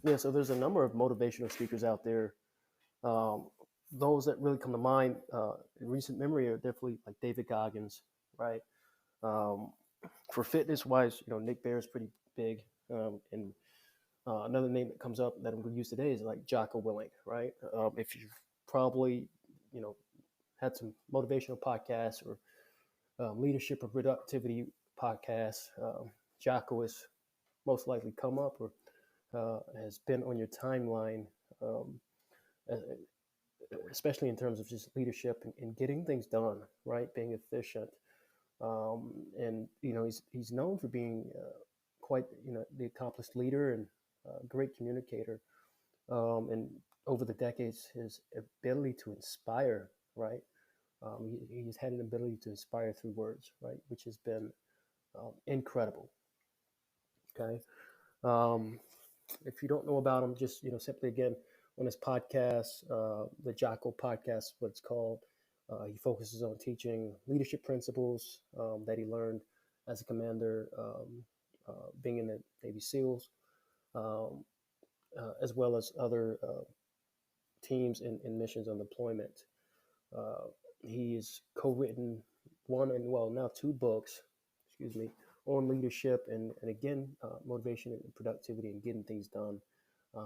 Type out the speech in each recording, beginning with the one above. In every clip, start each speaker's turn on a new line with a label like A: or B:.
A: Yeah, so there's a number of motivational speakers out there. Um, those that really come to mind in recent memory are definitely like David Goggins, right? Um, for fitness wise, Nick Bare is pretty big. And another name that comes up that I'm going to use today is like Jocko Willink, right? If you've probably, you know, had some motivational podcasts or leadership or productivity podcasts, Jocko has most likely come up or has been on your timeline, um, uh, especially in terms of just leadership and getting things done, right? Being efficient. And he's known for being quite the accomplished leader and great communicator. And over the decades, his ability to inspire, right? He's had an ability to inspire through words, right, which has been incredible. Okay. Um, if you don't know about him, just simply again on his podcast, the Jocko podcast, what it's called. He focuses on teaching leadership principles that he learned as a commander, being in the Navy SEALs, um, as well as other teams and missions on deployment. Uh, he's co-written one and well now two books, excuse me, on leadership and again motivation and productivity and getting things done.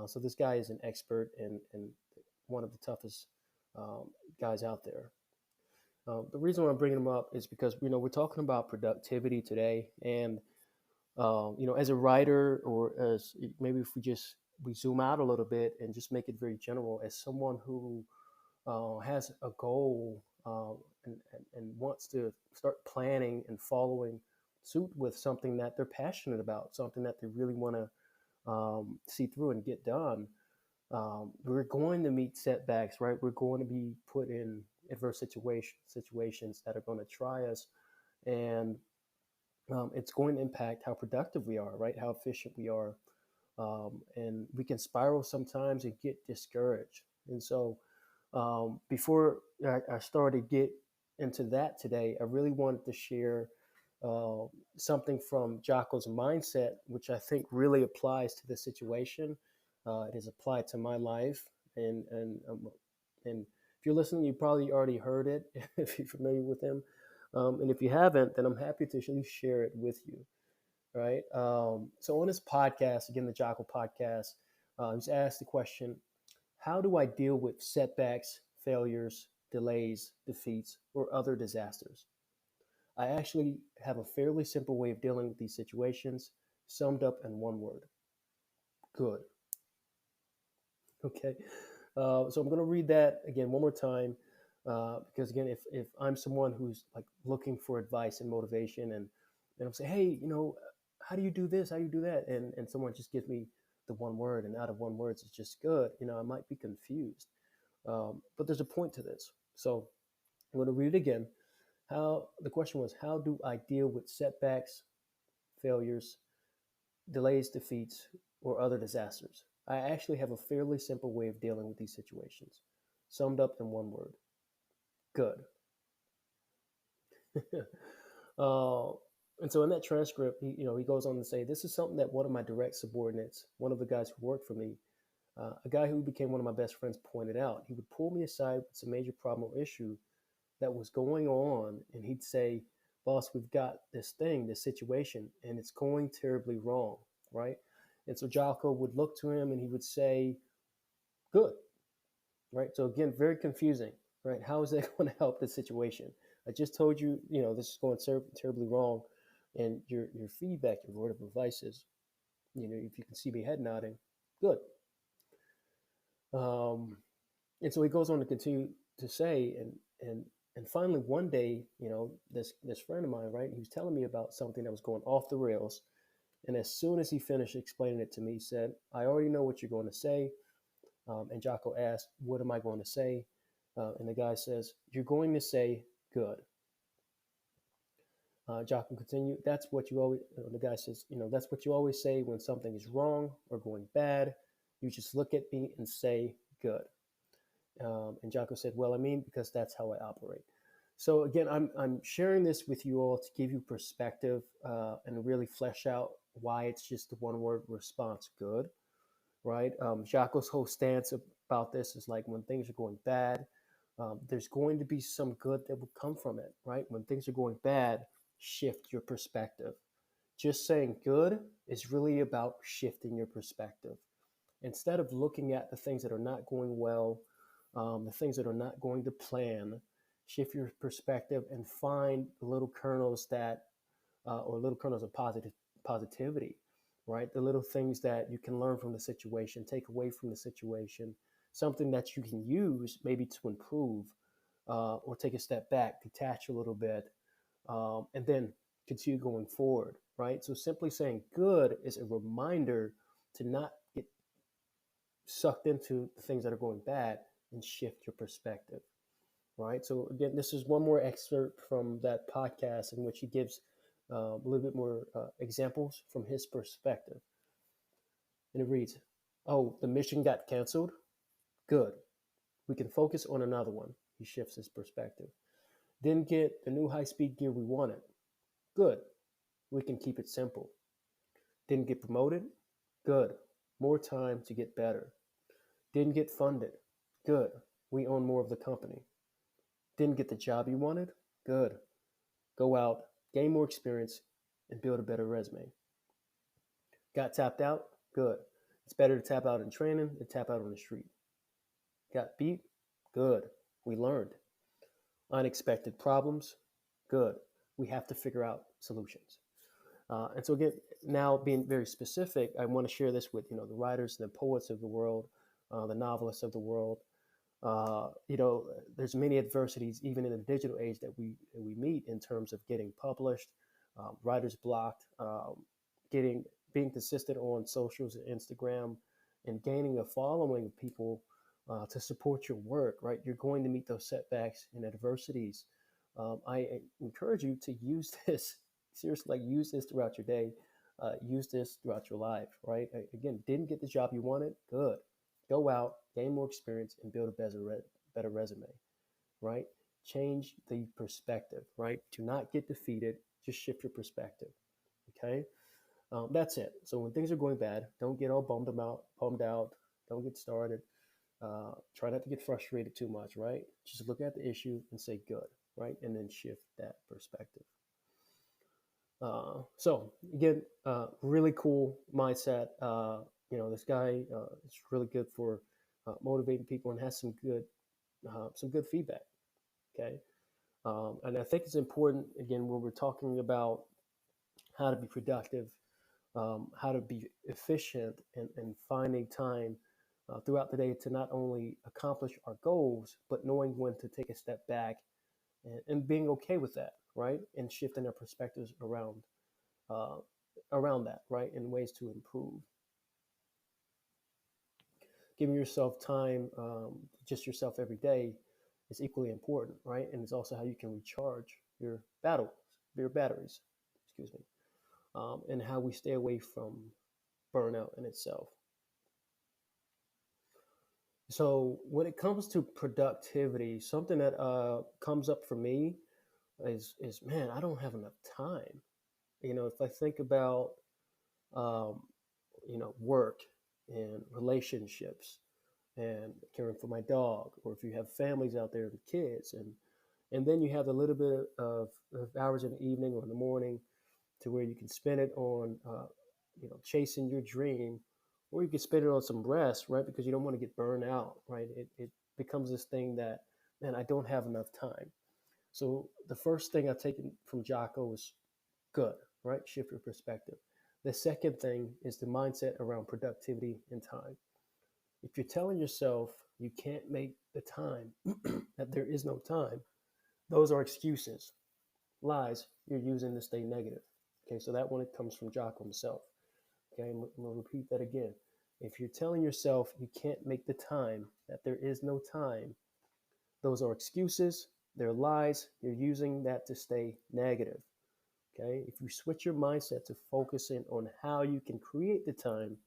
A: So this guy is an expert and one of the toughest guys out there. The reason why I'm bringing him up is because we're talking about productivity today, and as a writer or as maybe if we zoom out a little bit and just make it very general, as someone who has a goal and wants to start planning and following suit with something that they're passionate about, something that they really want to see through and get done, we're going to meet setbacks, right? We're going to be put in adverse situations that are going to try us, and it's going to impact how productive we are, right? How efficient we are, and we can spiral sometimes and get discouraged. And so, before I started get into that today, I really wanted to share uh, something from Jocko's mindset, which I think really applies to the situation. It has applied to my life, and if you're listening, you probably already heard it if you're familiar with him. And if you haven't, then I'm happy to at least share it with you. Right. So on this podcast, again, the Jocko podcast, he's asked the question: how do I deal with setbacks, failures, delays, defeats, or other disasters? I actually have a fairly simple way of dealing with these situations, summed up in one word: good. Okay. So I'm going to read that again one more time because, again, if I'm someone who's like looking for advice and motivation, and I'm saying, hey, how do you do this? How do you do that? And someone just gives me the one word, and out of one word, it's just good. I might be confused. But there's a point to this. So I'm going to read it again. The question was, how do I deal with setbacks, failures, delays, defeats, or other disasters? I actually have a fairly simple way of dealing with these situations, summed up in one word: good. uh, and so in that transcript, he goes on to say, this is something that one of my direct subordinates, one of the guys who worked for me, a guy who became one of my best friends, pointed out. He would pull me aside with some major problem or issue that was going on, and he'd say, boss, we've got this thing, this situation, and it's going terribly wrong, right? And so Jocko would look to him and he would say, good, right? So again, very confusing, right? How is that going to help the situation? I just told you, this is going terribly wrong, and your feedback, your word of advice is, if you can see me head nodding, good. Um, and so he goes on to continue to say, and finally one day, this friend of mine, right, he was telling me about something that was going off the rails, and as soon as he finished explaining it to me, he said, I already know what you're going to say. And Jocko asked, what am I going to say? And the guy says, you're going to say good. Jocko continued, that's what you always, the guy says, that's what you always say when something is wrong or going bad. You just look at me and say good. And Jocko said, well, I mean, because that's how I operate. So again, I'm sharing this with you all to give you perspective and really flesh out why it's just the one word response, good. right? Jocko's whole stance about this is like when things are going bad, there's going to be some good that will come from it, right? When things are going bad, shift your perspective. Just saying good is really about shifting your perspective. Instead of looking at the things that are not going well, the things that are not going to plan, shift your perspective and find little kernels that, or little kernels of positivity, right? The little things that you can learn from the situation, take away from the situation, something that you can use maybe to improve, or take a step back, detach a little bit, and then continue going forward, right? So simply saying good is a reminder to not get sucked into the things that are going bad and shift your perspective, right? So again, this is one more excerpt from that podcast in which he gives a little bit more examples from his perspective. And it reads, "Oh, the mission got canceled? Good. We can focus on another one." He shifts his perspective. "Didn't get the new high-speed gear we wanted? Good. We can keep it simple. Didn't get promoted? Good. More time to get better. Didn't get funded? Good. We own more of the company. Didn't get the job you wanted? Good. Go out, gain more experience, and build a better resume. Got tapped out? Good. It's better to tap out in training than tap out on the street. Got beat? Good. We learned. Unexpected problems? Good. We have to figure out solutions." And so again, now being very specific, I want to share this with the writers and the poets of the world, the novelists of the world. There's many adversities even in the digital age that we meet in terms of getting published, writer's blocked, getting being consistent on socials and Instagram, and gaining a following of people to support your work. Right, you're going to meet those setbacks and adversities. I encourage you to use this seriously. Like, use this throughout your day. Use this throughout your life. Right. Again, didn't get the job you wanted? Good. Go out, gain more experience, and build a better resume, right? Change the perspective, right? Do not get defeated. Just shift your perspective, okay? That's it. So when things are going bad, don't get all bummed out. Don't get started. Try not to get frustrated too much, right? Just look at the issue and say good, right? And then shift that perspective. So again, really cool mindset. This guy is really good for motivating people and has some good feedback. Okay, and I think it's important again when we're talking about how to be productive, how to be efficient, and finding time throughout the day to not only accomplish our goals, but knowing when to take a step back and being okay with that, right? And shifting our perspectives uh, around that, right? In ways to improve. Giving yourself time, just yourself every day, is equally important, right? And it's also how you can recharge your batteries, excuse me, and how we stay away from burnout in itself. So when it comes to productivity, something that comes up for me is man, I don't have enough time. If I think about um, work and relationships and caring for my dog, or if you have families out there with kids, and then you have a little bit of hours in the evening or in the morning to where you can spend it on chasing your dream, or you can spend it on some rest, right? Because you don't want to get burned out, right? It becomes this thing that, man, I don't have enough time. So the first thing I take from Jocko is good, right? Shift your perspective. The second thing is the mindset around productivity and time. If you're telling yourself you can't make the time, that there is no time, those are excuses, lies you're using to stay negative. Okay, so that one, it comes from Jocko himself. Okay, I'm going to repeat that again. If you're telling yourself you can't make the time, that there is no time, those are excuses, they're lies, you're using that to stay negative. Okay, if you switch your mindset to focusing on how you can create the time,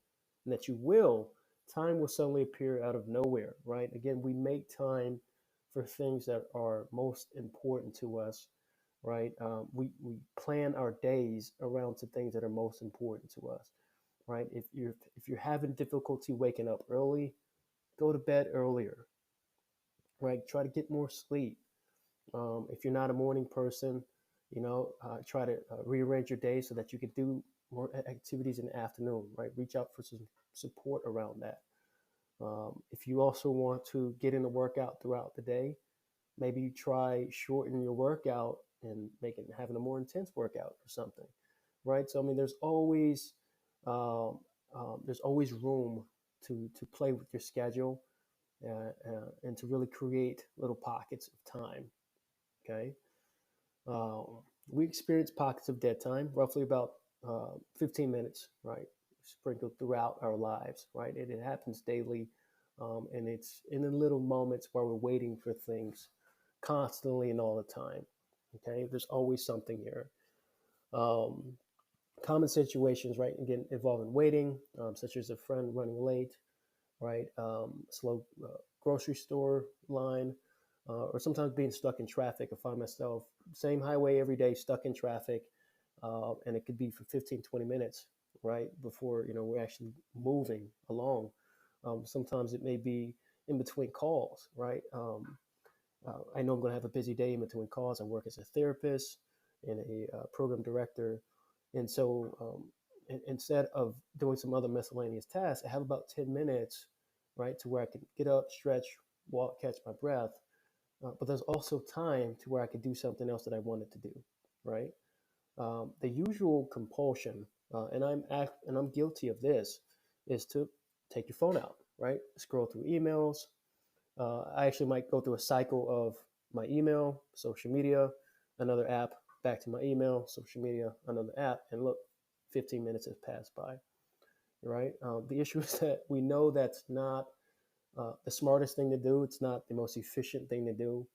A: and that you will, time will suddenly appear out of nowhere, right? Again, we make time for things that are most important to us, right? We plan our days around to things that are most important to us. right? If you're having difficulty waking up early, go to bed earlier, right? Try to get more sleep. If you're not a morning person, try to rearrange your day so that you can do more activities in the afternoon, right? Reach out for some support around that. If you also want to get in a workout throughout the day, maybe you try shortening your workout and having a more intense workout or something, right? So I mean, um, there's always room to play with your schedule and to really create little pockets of time. Okay, um, we experience pockets of dead time, roughly about 15 minutes, right, sprinkled throughout our lives, right? It happens daily, and it's in the little moments where we're waiting for things constantly and all the time. Okay, there's always something here. Um, Common situations, right? Again, involving waiting, such as a friend running late, right? Slow grocery store line, or sometimes being stuck in traffic. I find myself same highway every day, stuck in traffic, and it could be for 15, 20 minutes, right, before we're actually moving along. Sometimes it may be in between calls, right? I know I'm going to have a busy day in between calls. I work as a therapist and a program director, and so instead of doing some other miscellaneous tasks, I have about 10 minutes, right, to where I can get up, stretch, walk, catch my breath. But there's also time to where I could do something else that I wanted to do, right? The usual compulsion, and I'm guilty of this, is to take your phone out, right? Scroll through emails. I actually might go through a cycle of my email, social media, another app, back to my email, social media, another app, and look, 15 minutes has passed by, right? The issue is that we know that's not the smartest thing to do. It's not the most efficient thing to do.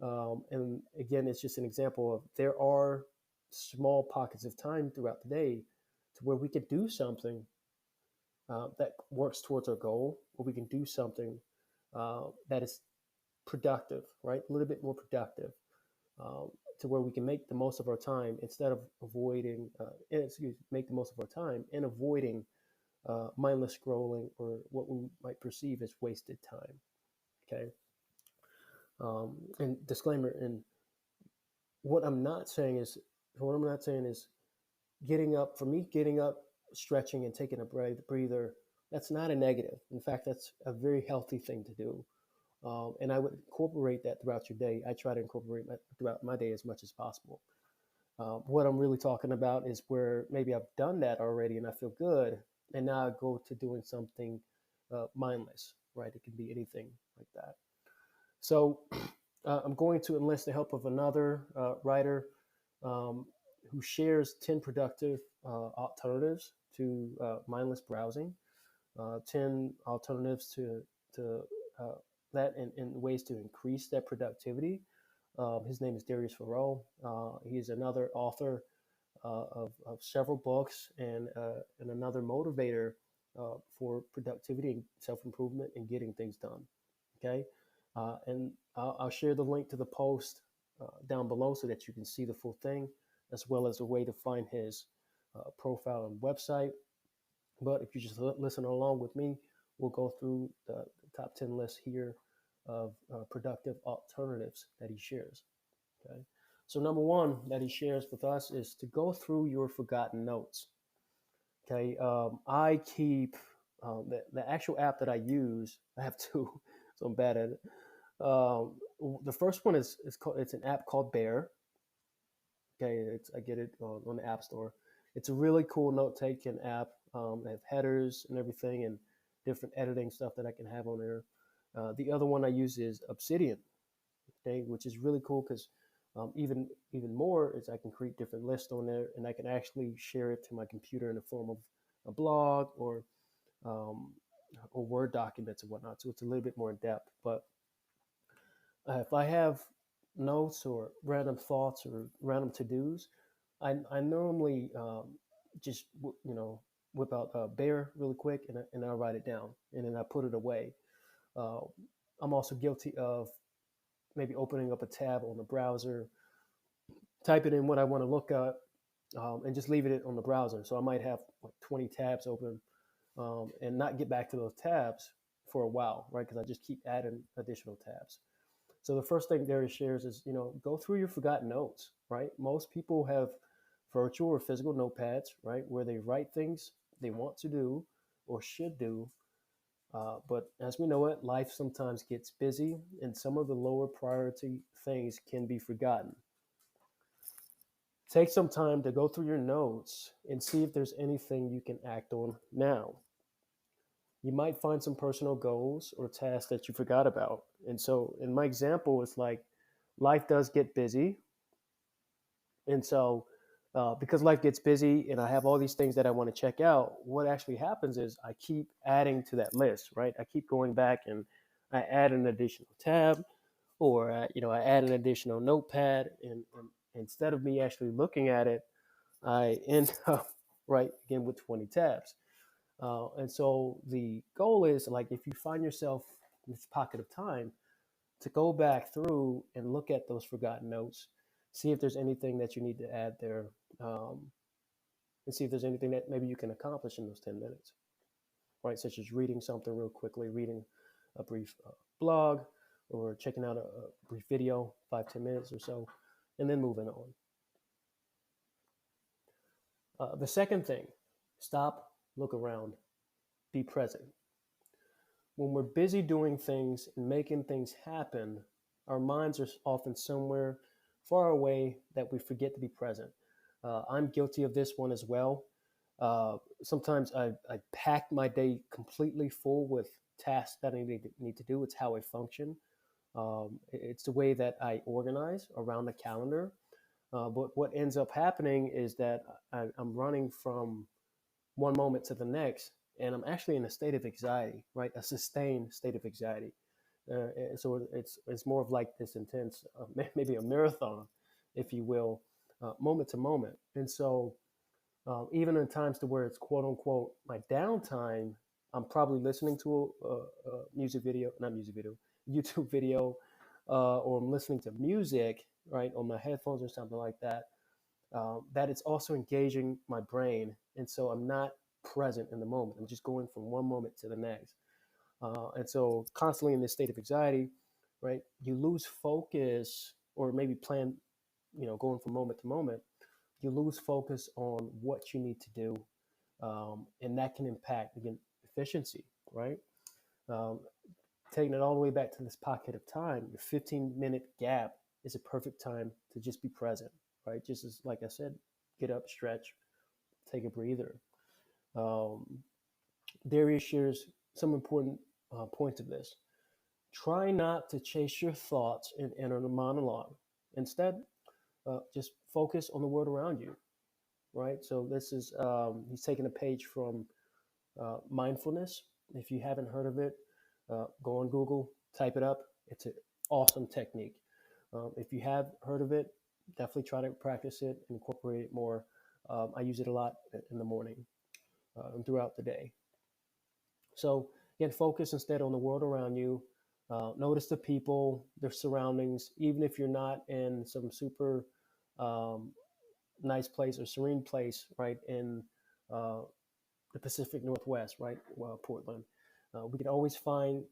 A: And again, it's just an example of there are small pockets of time throughout the day to where we can do something that works towards our goal, or we can do something that is productive, right? A little bit more productive, um, to where we can make the most of our time instead of make the most of our time and avoiding mindless scrolling or what we might perceive as wasted time. Okay. And disclaimer, and what I'm not saying is, what I'm not saying is getting up, stretching and taking a breather, that's not a negative. In fact, that's a very healthy thing to do. And I would incorporate that throughout your day. I try to incorporate that throughout my day as much as possible. What I'm really talking about is where maybe I've done that already and I feel good, and now I go to doing something mindless, right? It can be anything like that. So I'm going to enlist the help of another writer um, who shares 10 productive alternatives to mindless browsing, 10 alternatives to that and ways to increase that productivity. His name is Darius. He's another author of several books and another motivator for productivity and self improvement and getting things done. Okay, and I'll share the link to the post down below so that you can see the full thing, as well as a way to find his profile and website. But if you just listen along with me, we'll go through the top 10 list here of productive alternatives that he shares. Okay. So number one that he shares with us is to go through your forgotten notes. Okay. I keep the actual app that I use. I have two, so I'm bad at it. The first one is called. It's an app called Bear. Okay, I get it on the App Store. It's a really cool note taking app. They have headers and everything, and different editing stuff that I can have on there. The other one I use is Obsidian. Okay, which is really cool because even more is I can create different lists on there, and I can actually share it to my computer in the form of a blog um, or Word documents and whatnot. So it's a little bit more in depth. But if I have notes or random thoughts or random to dos, I normally just whip out Bear really quick and I write it down and then I put it away. Uh, I'm also guilty of maybe opening up a tab on the browser, typing in what I want to look at, and just leaving it on the browser. So I might have like 20 tabs open, and not get back to those tabs for a while, right? Because I just keep adding additional tabs. So the first thing Darius shares is, go through your forgotten notes, right? Most people have virtual or physical notepads, right, where they write things they want to do or should do. But as we know it, life sometimes gets busy, and some of the lower priority things can be forgotten. Take some time to go through your notes and see if there's anything you can act on now. You might find some personal goals or tasks that you forgot about. And so, in my example, it's like life does get busy. And so, because life gets busy and I have all these things that I want to check out, what actually happens is I keep adding to that list, right? I keep going back and I add an additional tab, or I add an additional notepad, and instead of me actually looking at it, I end up right again with 20 tabs. And so the goal is, like, if you find yourself in this pocket of time, to go back through and look at those forgotten notes, see if there's anything that you need to add there, um, and see if there's anything that maybe you can accomplish in those 10 minutes, right? Such as reading something real quickly, reading a brief blog, or checking out a brief video, 5-10 minutes or so, and then moving on. The second thing, stop, look around, be present. When we're busy doing things and making things happen, our minds are often somewhere far away that we forget to be present. I'm guilty of this one as well. Sometimes I pack my day completely full with tasks that I need to do. It's how I function. It's the way that I organize around the calendar. But what ends up happening is that I'm running from one moment to the next, and I'm actually in a state of anxiety, right? A sustained state of anxiety. So it's more of like this intense, maybe a marathon, if you will, moment to moment. And so even in times to where it's quote unquote my downtime, I'm probably listening to a music video, not music video, YouTube video, or I'm listening to music, right, on my headphones or something like that. That it's also engaging my brain, and so I'm not present in the moment. I'm just going from one moment to the next, and so constantly in this state of anxiety, right? You lose focus, or maybe plan, going from moment to moment. You lose focus on what you need to do, and that can impact again efficiency, right? Um, Taking it all the way back to this pocket of time, your 15-minute gap is a perfect time to just be present, right? Just as, like I said, get up, stretch, take a breather. Um, Darius shares some important points of this. Try not to chase your thoughts and enter the monologue. Instead, just focus on the world around you, right? So this is, he's taking a page from mindfulness. If you haven't heard of it, go on Google, type it up. It's an awesome technique. If you have heard of it, definitely try to practice it and incorporate it more. I use it a lot in the morning and throughout the day. So again, focus instead on the world around you. Notice the people, their surroundings, even if you're not in some super um, nice place or serene place, right, in uh, the Pacific Northwest, right, well, Portland. We can always find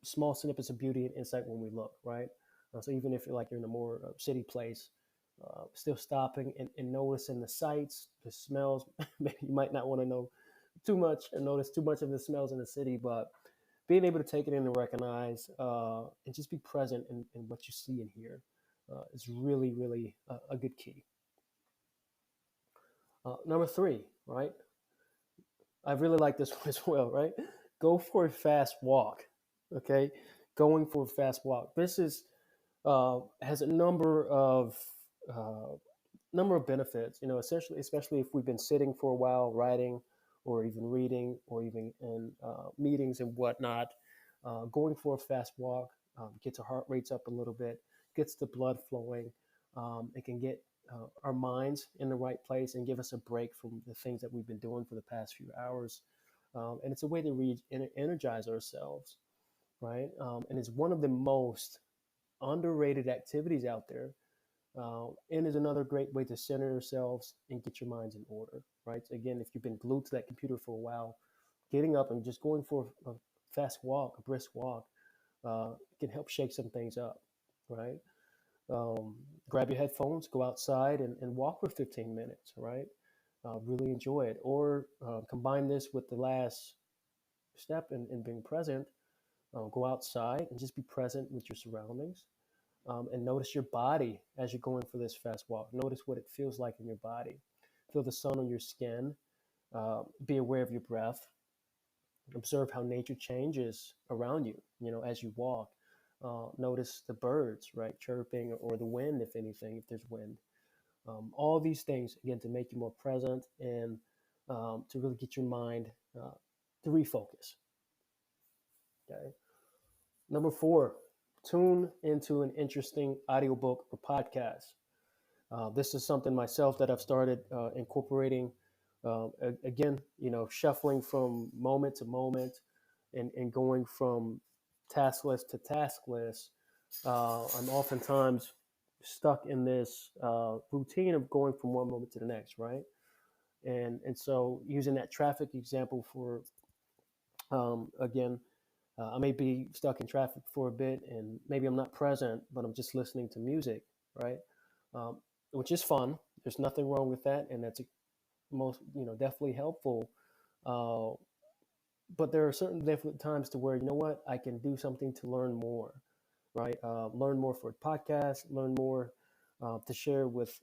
A: small snippets of beauty and insight when we look, right? So even if you're in a more city place, still stopping and noticing the sights, the smells. Maybe you might not want to know too much and notice too much of the smells in the city, but being able to take it in and recognize and just be present in what you see and hear is really, really a good key. Number three, right? I really like this one as well, right? Go for a fast walk. Okay, going for a fast walk. This is has a uh, number of benefits. Essentially, especially if we've been sitting for a while, writing, or even reading, or even in meetings and whatnot. Going for a fast walk gets our heart rates up a little bit, gets the blood flowing. It can get our minds in the right place and give us a break from the things that we've been doing for the past few hours. And it's a way to energize ourselves, right? And it's one of the most underrated activities out there. And is another great way to center yourselves and get your minds in order, right? So again, if you've been glued to that computer for a while, getting up and just going for a fast walk, a brisk walk, can help shake some things up, right? Um, Grab your headphones, go outside and walk for 15 minutes, right? Really enjoy it. Or combine this with the last step in being present. Go outside and just be present with your surroundings, and notice your body as you're going for this fast walk. Notice what it feels like in your body. Feel the sun on your skin. Be aware of your breath. Observe how nature changes around you, as you walk. Notice the birds, right, chirping, or the wind, if anything, if there's wind. All these things, again, to make you more present and to really get your mind to refocus. Okay. Number 4, tune into an interesting audiobook or podcast. This is something myself that I've started incorporating. Again, shuffling from moment to moment and going from task list to task list. I'm oftentimes stuck in this routine of going from one moment to the next, right? And so using that traffic example for again, I may be stuck in traffic for a bit, and maybe I'm not present, but I'm just listening to music, right? Um, which is fun. There's nothing wrong with that, and that's most definitely helpful. Uh, but there are certain different times to where what, I can do something to learn more, right? Learn more for a podcast, learn more to share with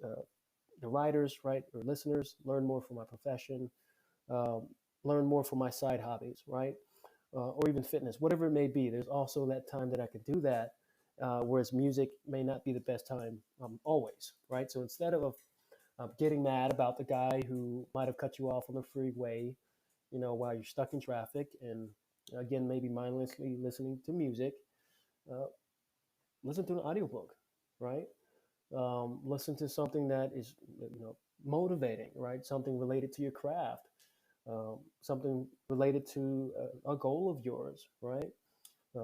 A: the writers, right, or listeners. Learn more for my profession, um, learn more for my side hobbies, right? Or even fitness, whatever it may be. There's also that time that I could do that, whereas music may not be the best time always, right? So instead of getting mad about the guy who might have cut you off on the freeway, while you're stuck in traffic, and again, maybe mindlessly listening to music, uh, listen to an audiobook, right? Listen to something that is, motivating, right? Something related to your craft, something related to a goal of yours, right?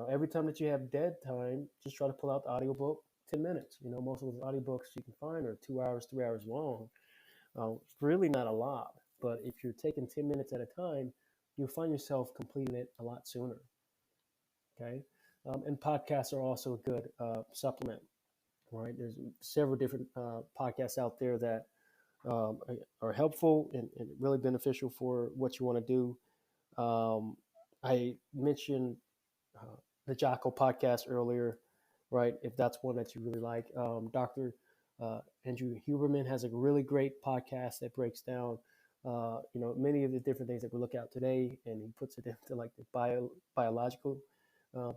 A: Every time that you have dead time, just try to pull out the audiobook, 10 minutes. Most of those audiobooks you can find are 2 hours, 3 hours long. It's really not a lot, but if you're taking 10 minutes at a time, you'll find yourself completing it a lot sooner. Okay. And podcasts are also a good supplement, right? There's several different podcasts out there that are helpful and really beneficial for what you want to do. I mentioned uh, the Jocko podcast earlier, right? If that's one that you really like, Dr. Andrew Huberman has a really great podcast that breaks down, many of the different things that we look at today, and he puts it into like the biological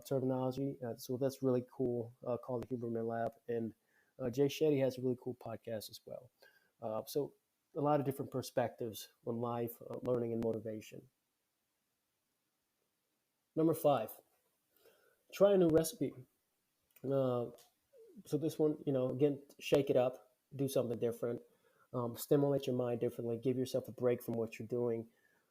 A: terminology. So that's really cool. Called the Huberman Lab, and Jay Shetty has a really cool podcast as well. So a lot of different perspectives on life, learning, and motivation. Number 5, try a new recipe. Uh, so this one, again, shake it up, do something different, stimulate your mind differently, give yourself a break from what you're doing.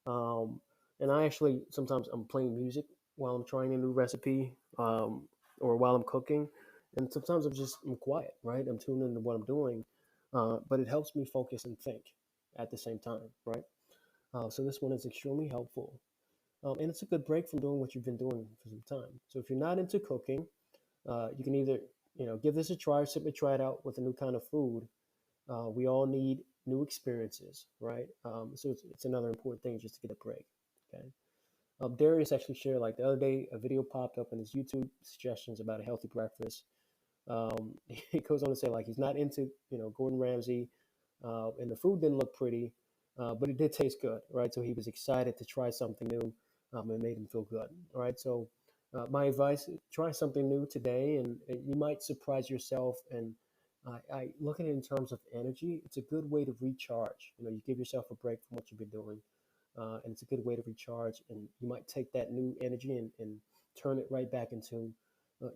A: Um, and I actually sometimes I'm playing music while I'm trying a new recipe, or while I'm cooking, and sometimes I'm quiet, right? I'm tuned into what I'm doing, but it helps me focus and think at the same time, right? So this one is extremely helpful, and it's a good break from doing what you've been doing for some time. So if you're not into cooking, you can either give this a try, or simply try it out with a new kind of food. We all need new experiences, right? So it's another important thing just to get a break. Okay. Darius actually shared, like the other day, a video popped up in his YouTube suggestions about a healthy breakfast. He goes on to say, like, he's not into Gordon Ramsay, and the food didn't look pretty, but it did taste good, right? So he was excited to try something new, and made him feel good, all right? So my advice: try something new today, and you might surprise yourself. And I look at it in terms of energy. It's a good way to recharge. You give yourself a break from what you've been doing, and it's a good way to recharge. And you might take that new energy and turn it right back into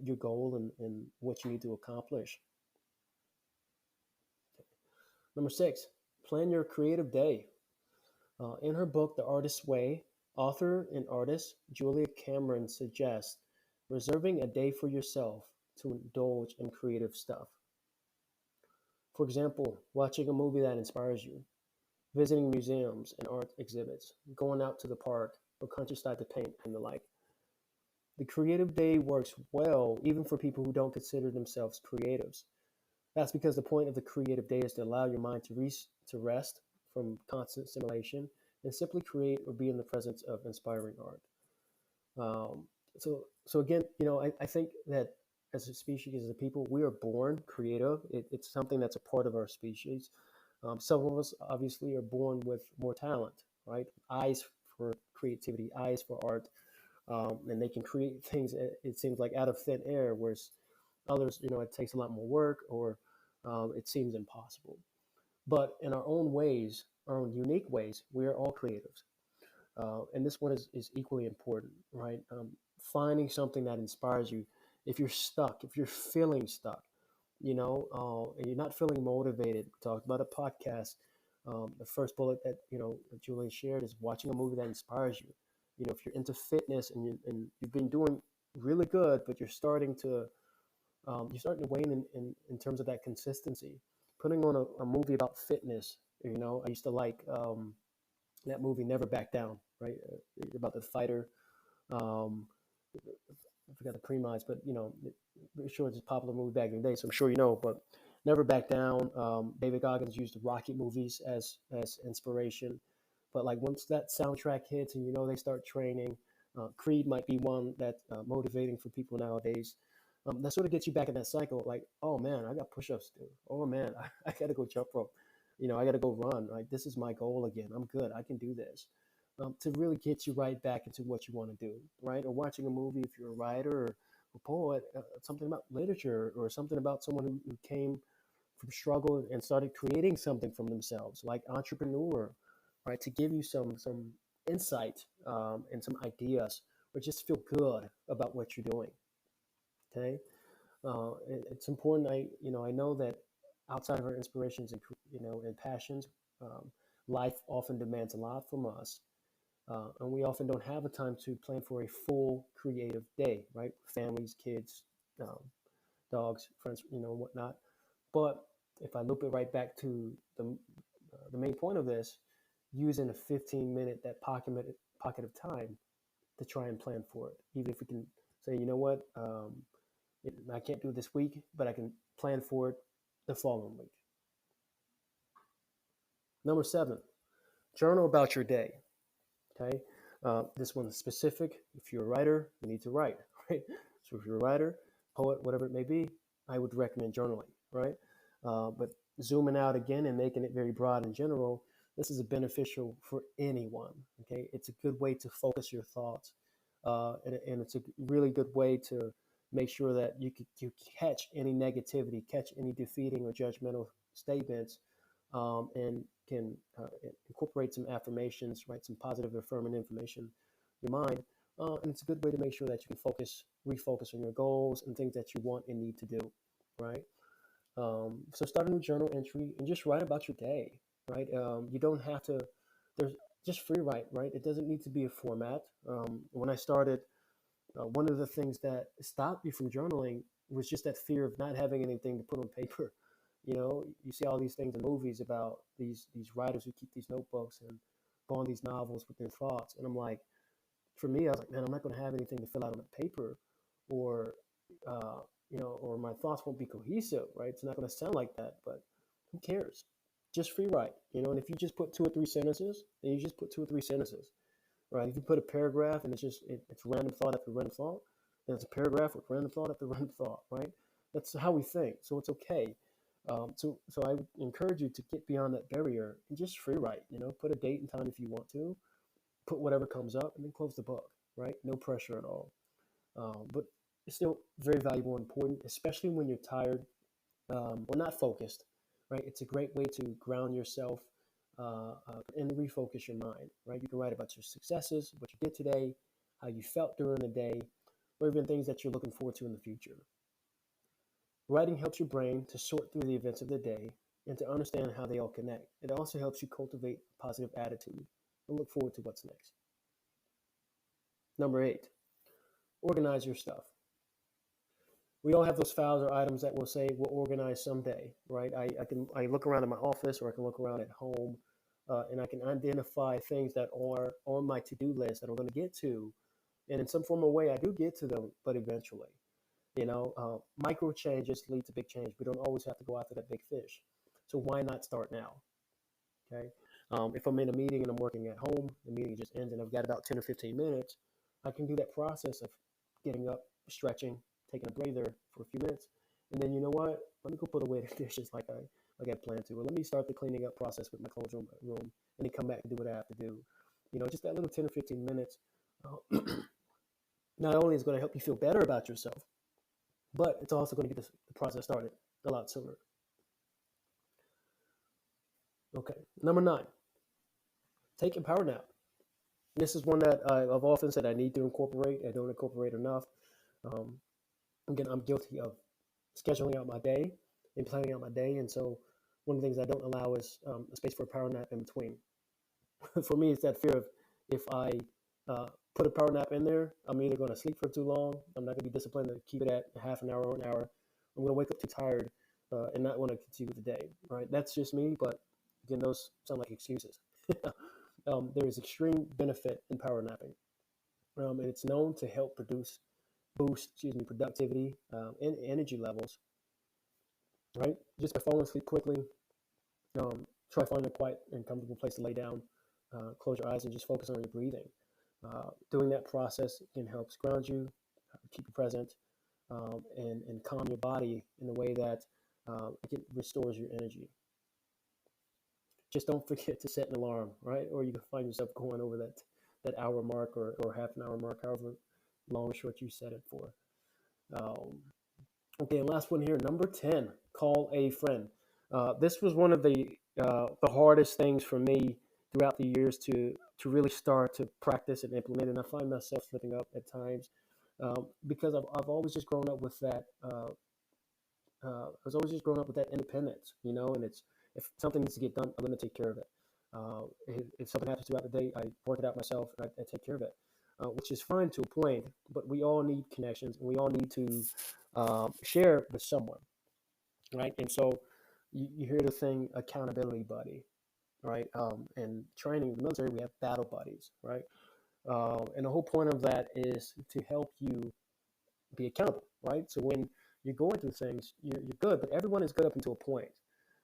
A: your goal and what you need to accomplish. Number 6, plan your creative day. In her book, The Artist's Way, author and artist Julia Cameron suggests reserving a day for yourself to indulge in creative stuff. For example, watching a movie that inspires you, visiting museums and art exhibits, going out to the park or countryside to paint and the like. The creative day works well even for people who don't consider themselves creatives. That's because the point of the creative day is to allow your mind to rest from constant stimulation and simply create or be in the presence of inspiring art. So again, I think that as a species, as a people, we are born creative. It's something that's a part of our species. Some of us obviously are born with more talent, right? Eyes for creativity, eyes for art, and they can create things. It seems like out of thin air, whereas others, it takes a lot more work, or it seems impossible. But in our own ways, our own unique ways, we are all creatives. And this one is equally important, right? Finding something that inspires you. If you're stuck, if you're feeling stuck, and you're not feeling motivated, we talked about a podcast. The first bullet that Julian shared is watching a movie that inspires you. If you're into fitness and you've been doing really good, but you're starting to wane in terms of that consistency. Putting on a movie about fitness, I used to like that movie Never Back Down, right? About the fighter. Um, I forgot the premise, but pretty sure it's a popular movie back in the day, so I'm sure you know. But Never Back Down. David Goggins used the Rocky movies as inspiration, but like once that soundtrack hits and they start training, Creed might be one that's motivating for people nowadays. That sort of gets you back in that cycle. Like, oh man, I got push-ups to do. Oh man, I got to go jump rope. I got to go run. Like this is my goal again. I'm good. I can do this. To really get you right back into what you want to do, right? Or watching a movie if you're a writer or a poet, something about literature or something about someone who came from struggle and started creating something from themselves, like entrepreneur, right? To give you some insight and some ideas, or just feel good about what you're doing. Okay, it's important. I know that outside of our inspirations and passions, um, life often demands a lot from us, and we often don't have a time to plan for a full creative day, right? Families, kids, um, dogs, friends, whatnot. But if I loop it right back to the main point of this, using a 15-minute that pocket of time to try and plan for it, even if we can say, what, I can't do it this week, but I can plan for it the following week. Number 7, journal about your day. Okay, this one's specific. If you're a writer, you need to write, right? So if you're a writer, poet, whatever it may be, I would recommend journaling, right? But zooming out again and making it very broad and general, this is beneficial for anyone. Okay, it's a good way to focus your thoughts, and it's a really good way to make sure that you catch any negativity, catch any defeating or judgmental statements, and can incorporate some affirmations, right? Some positive affirming information in your mind. And it's a good way to make sure that you can refocus on your goals and things that you want and need to do, right? So start a new journal entry and just write about your day, right? You don't have to, there's just free write, right? It doesn't need to be a format. When I started, one of the things that stopped me from journaling was just that fear of not having anything to put on paper. You see all these things in movies about these writers who keep these notebooks and go on these novels with their thoughts, and I'm like, for me, I was like, man, I'm not going to have anything to fill out on the paper, or or my thoughts won't be cohesive, right? It's not going to sound like that, but who cares? Just free write, and if you just put 2 or 3 sentences, then you just put 2 or 3 sentences, right? If you put a paragraph and it's random thought after random thought, then it's a paragraph with random thought after random thought, right? That's how we think, so it's okay. So I would encourage you to get beyond that barrier and just free write. Put a date and time if you want to, put whatever comes up, and then close the book, right? No pressure at all. But it's still very valuable and important, especially when you're tired or not focused, right? It's a great way to ground yourself and refocus your mind, right? You can write about your successes, what you did today, how you felt during the day, or even things that you're looking forward to in the future. Writing helps your brain to sort through the events of the day and to understand how they all connect. It also helps you cultivate a positive attitude and look forward to what's next. Number 8, organize your stuff. We all have those files or items that we'll say we'll organize someday, right? I look around in my office, or I can look around at home, and I can identify things that are on my to-do list that I'm going to get to, and in some form or way I do get to them, but eventually. Micro changes lead to big change. We don't always have to go after that big fish. So why not start now? Okay. If I'm in a meeting and I'm working at home, the meeting just ends and I've got about 10 or 15 minutes, I can do that process of getting up, stretching, taking a breather for a few minutes. And then you know what? Let me go put away the dishes like I plan to. Or let me start the cleaning up process with my clothes room and then come back and do what I have to do. Just that little 10 or 15 minutes not only is going to help you feel better about yourself, but it's also going to get the process started a lot sooner. Okay, number 9, take a power nap. This is one that I've often said I need to incorporate. I don't incorporate enough. Um, again, I'm guilty of scheduling out my day and planning out my day, and so one of the things I don't allow is a space for a power nap in between. For me, it's that fear of if I put a power nap in there, I'm either going to sleep for too long. I'm not going to be disciplined to keep it at a half an hour or an hour. I'm going to wake up too tired and not want to continue the day. Right? That's just me, but again, those sound like excuses. There is extreme benefit in power napping, and it's known to help boost productivity and energy levels. Right? Just by falling asleep quickly, try finding a quiet and comfortable place to lay down. Close your eyes and just focus on your breathing. Doing that process can help ground you, keep you present, and calm your body in a way that it restores your energy. Just don't forget to set an alarm, right? Or you can find yourself going over that hour mark or half an hour mark, however long or short you set it for. Um, okay, and last one here, number 10, call a friend. This was one of the hardest things for me throughout the years to really start to practice and implement, and I find myself slipping up at times because I've always just grown up with that. I was always just growing up with that independence, and it's if something needs to get done, I'm going to take care of it. If something happens throughout the day, I work it out myself and I take care of it, which is fine to a point. But we all need connections, and we all need to share with someone, right? And so you hear the thing accountability buddy, right? And training in the military, we have battle buddies, right? And the whole point of that is to help you be accountable, right? So when you're going through things, you're good, but everyone is good up until a point,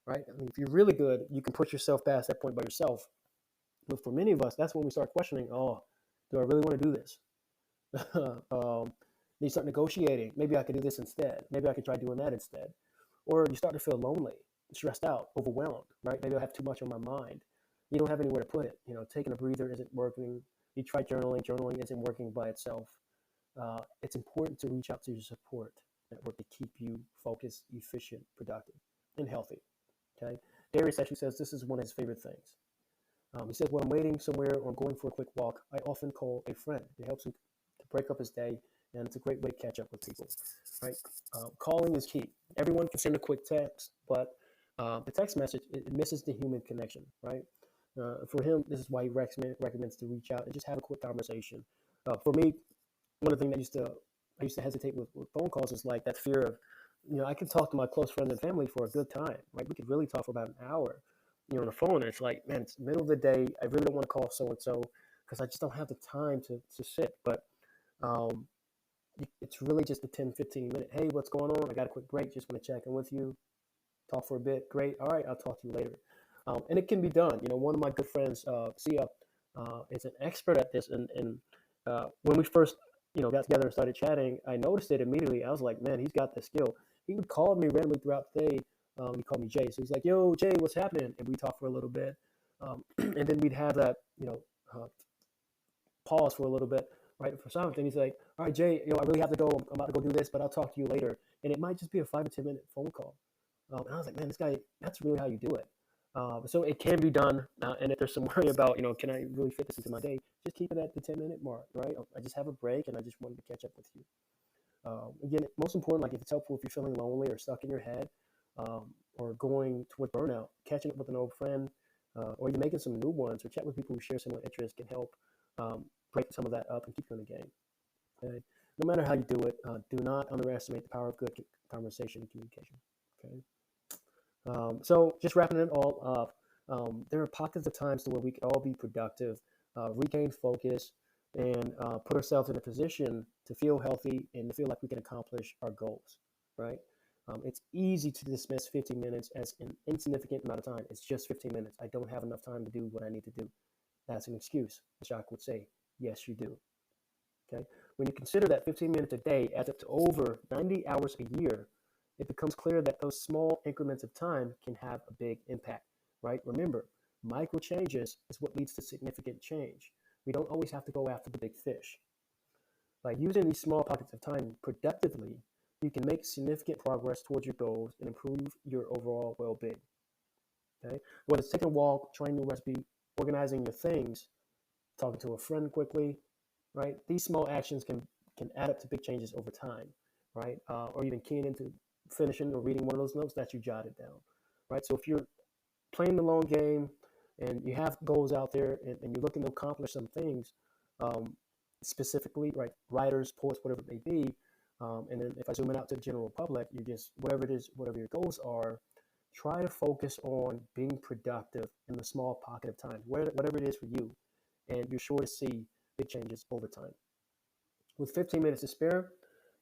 A: right? I mean, if you're really good, you can push yourself past that point by yourself. But for many of us, that's when we start questioning, oh, do I really want to do this? You start negotiating. Maybe I could do this instead. Maybe I could try doing that instead. Or you start to feel lonely, stressed out, overwhelmed, right? Maybe I have too much on my mind. You don't have anywhere to put it. Taking a breather isn't working. You try journaling. Journaling isn't working by itself. It's important to reach out to your support network to keep you focused, efficient, productive, and healthy. Okay. Darius actually says this is one of his favorite things. He says, when I'm waiting somewhere or I'm going for a quick walk, I often call a friend. It helps him to break up his day, and it's a great way to catch up with people. Right? Calling is key. Everyone can send a quick text, but the text message, it misses the human connection. Right? For him, this is why he recommends to reach out and just have a quick conversation. For me, one of the things I used to hesitate with phone calls is like that fear of, I can talk to my close friends and family for a good time. Right? We could really talk for about an hour, on the phone. And it's like, man, it's the middle of the day. I really don't want to call so and so because I just don't have the time to sit. But um, it's really just a 10, 15-minute. Hey, what's going on? I got a quick break. Just want to check in with you. Talk for a bit. Great. All right, I'll talk to you later. And it can be done. One of my good friends, Sia, is an expert at this. And when we first, got together and started chatting, I noticed it immediately. I was like, man, he's got the skill. He would call me randomly throughout the day. He called me Jay. So he's like, yo, Jay, what's happening? And we talk for a little bit. And then we'd have that, pause for a little bit, right? For something. He's like, all right, Jay, I really have to go. I'm about to go do this, but I'll talk to you later. And it might just be a 5 or 10 minute phone call. And I was like, man, this guy, that's really how you do it. So it can be done. And if there's some worry about, can I really fit this into my day? Just keep it at the 10-minute mark, right? I just have a break and I just wanted to catch up with you. Again, most important, like if it's helpful if you're feeling lonely or stuck in your head, or going toward burnout, catching up with an old friend, or you're making some new ones, or chat with people who share similar interests can help break some of that up and keep you in the game. Okay? no matter how you do it, do not underestimate the power of good conversation and communication. Okay. So just wrapping it all up, there are pockets of times to where we could all be productive, regain focus, and put ourselves in a position to feel healthy and to feel like we can accomplish our goals, right? It's easy to dismiss 15 minutes as an insignificant amount of time. It's just 15 minutes. I don't have enough time to do what I need to do. That's an excuse. Jacques would say, yes, you do. Okay. When you consider that 15 minutes a day adds up to over 90 hours a year, it becomes clear that those small increments of time can have a big impact, right? Remember, micro changes is what leads to significant change. We don't always have to go after the big fish. By using these small pockets of time productively, you can make significant progress towards your goals and improve your overall well-being. Okay? Whether it's taking a walk, trying a new recipe, organizing your things, talking to a friend quickly, right? These small actions can add up to big changes over time, right? Or even keying into finishing or reading one of those notes that you jotted down, right? So if you're playing the long game and you have goals out there and you're looking to accomplish some things, um, specifically, right? Writers, poets, whatever it may be. And then if I zoom in out to the general public, you just, whatever it is, whatever your goals are, try to focus on being productive in the small pocket of time, whatever it is for you. And you're sure to see big changes over time. With 15 minutes to spare,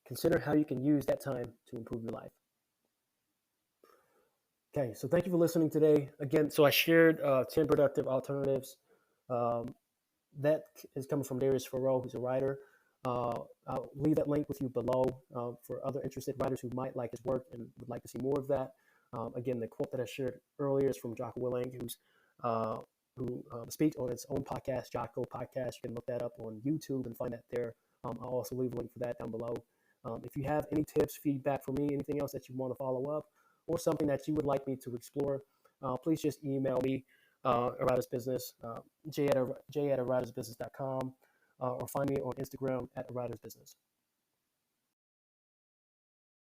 A: consider how you can use that time to improve your life. Okay, so thank you for listening today. Again, so I shared 10 productive alternatives. Um, that is coming from Darius, who's a writer. I'll leave that link with you below for other interested writers who might like his work and would like to see more of that. Again, the quote that I shared earlier is from Jocko Willink, who speaks on his own podcast, Jocko Podcast. You can look that up on YouTube and find that there. I'll also leave a link for that down below. If you have any tips, feedback for me, anything else that you want to follow up, or something that you would like me to explore, please just email me, A Writer's Business, j at a writersbusiness.com, or find me on Instagram at A Writer's Business.